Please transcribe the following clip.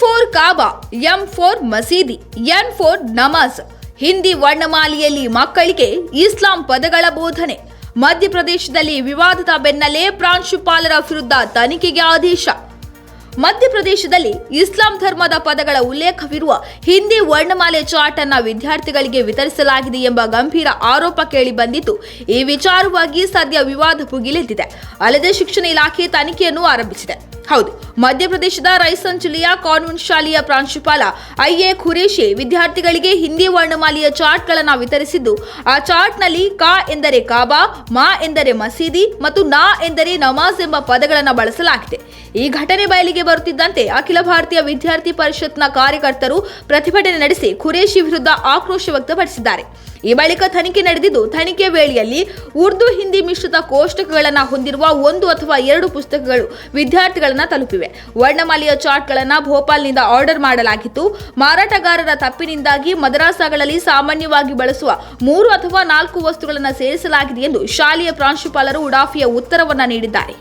For ಕಾಬಾ, M for ಮಸೀದಿ, N for ನಮಾಜ್. ಹಿಂದಿ ವರ್ಣಮಾಲೆಯಲ್ಲಿ ಮಕ್ಕಳಿಗೆ ಇಸ್ಲಾಂ ಪದಗಳ ಬೋಧನೆ. ಮಧ್ಯಪ್ರದೇಶದಲ್ಲಿ ವಿವಾದದ ಬೆನ್ನಲ್ಲೇ ಪ್ರಾಂಶುಪಾಲರ ವಿರುದ್ಧ ತನಿಖೆಗೆ ಆದೇಶ. ಮಧ್ಯಪ್ರದೇಶದಲ್ಲಿ ಇಸ್ಲಾಂ ಧರ್ಮದ ಪದಗಳ ಉಲ್ಲೇಖವಿರುವ ಹಿಂದಿ ವರ್ಣಮಾಲೆ ಚಾರ್ಟ್ ಅನ್ನು ವಿದ್ಯಾರ್ಥಿಗಳಿಗೆ ವಿತರಿಸಲಾಗಿದೆ ಎಂಬ ಗಂಭೀರ ಆರೋಪ ಕೇಳಿ ಬಂದಿದ್ದು, ಈ ವಿಚಾರವಾಗಿ ಸದ್ಯ ವಿವಾದ ಭುಗಿಲೆದ್ದಿದೆ. ಅಲ್ಲದೆ ಶಿಕ್ಷಣ ಇಲಾಖೆ ತನಿಖೆಯನ್ನು ಆರಂಭಿಸಿದೆ. ಹೌದು, ಮಧ್ಯಪ್ರದೇಶದ ರೈಸನ್ ಜಿಲ್ಲೆಯ ಕಾನ್ವೆಂಟ್ ಶಾಲೆಯ ಪ್ರಾಂಶುಪಾಲ ಐಎ ಖುರೇಶಿ ವಿದ್ಯಾರ್ಥಿಗಳಿಗೆ ಹಿಂದಿ ವರ್ಣಮಾಲೆಯ ಚಾರ್ಟ್ಗಳನ್ನು ವಿತರಿಸಿದ್ದು, ಆ ಚಾರ್ಟ್ನಲ್ಲಿ ಕಾ ಎಂದರೆ ಕಾಬಾ, ಮಾ ಎಂದರೆ ಮಸೀದಿ ಮತ್ತು ನಾ ಎಂದರೆ ನಮಾಜ್ ಎಂಬ ಪದಗಳನ್ನು ಬಳಸಲಾಗಿದೆ. ಈ ಘಟನೆ ಬಯಲಿಗೆ ಬರುತ್ತಿದ್ದಂತೆ ಅಖಿಲ ಭಾರತೀಯ ವಿದ್ಯಾರ್ಥಿ ಪರಿಷತ್ನ ಕಾರ್ಯಕರ್ತರು ಪ್ರತಿಭಟನೆ ನಡೆಸಿ ಖುರೇಶಿ ವಿರುದ್ಧ ಆಕ್ರೋಶ ವ್ಯಕ್ತಪಡಿಸಿದ್ದಾರೆ. ಈ ಬಳಿಕ ತನಿಖೆ ನಡೆದಿದ್ದು, ತನಿಖೆ ವೇಳೆಯಲ್ಲಿ ಉರ್ದು ಹಿಂದಿ ಮಿಶ್ರಿತ ಕೋಷ್ಟಕಗಳನ್ನು ಹೊಂದಿರುವ 1 ಅಥವಾ 2 ಪುಸ್ತಕಗಳು ವಿದ್ಯಾರ್ಥಿಗಳನ್ನ ತಲುಪಿವೆ. ವರ್ಣಮಾಲೆಯ ಚಾರ್ಟ್ಗಳನ್ನು ಭೋಪಾಲ್ನಿಂದ ಆರ್ಡರ್ ಮಾಡಲಾಗಿತ್ತು. ಮಾರಾಟಗಾರರ ತಪ್ಪಿನಿಂದಾಗಿ ಮದರಾಸಗಳಲ್ಲಿ ಸಾಮಾನ್ಯವಾಗಿ ಬಳಸುವ 3 ಅಥವಾ 4 ವಸ್ತುಗಳನ್ನು ಸೇರಿಸಲಾಗಿದೆ ಎಂದು ಶಾಲೆಯ ಪ್ರಾಂಶುಪಾಲರು ಉಡಾಫಿಯ ಉತ್ತರವನ್ನ ನೀಡಿದ್ದಾರೆ.